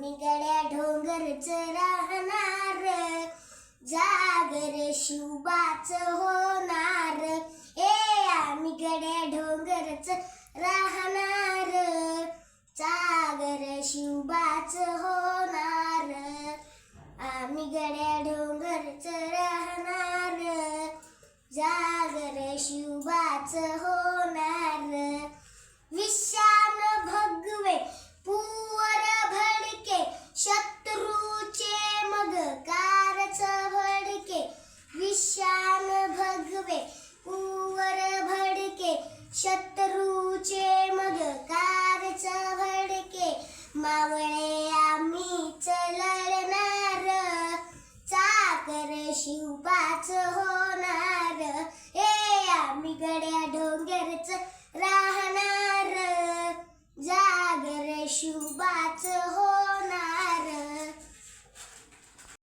आम्ही गड्या डोंगरच राहणार, जागर शिवबाच होणार. आम्ही गड्या डोंगरच राहणार, जागर शिवबाच होणार. आम्ही गड्या डोंगरच राहणार, जागर शिवबाच होणार. विशान भगवे पुवर भडके, शत्रूचे मग कारच भडके. विशान भगवे पुवर भडके, शत्रूचे मग कारच भडके. मावळे आम्हीच लढणार, चाकर शिवबाच होणार. आम्ही गड्या डोंगरच राहणार, जागर शिवबाच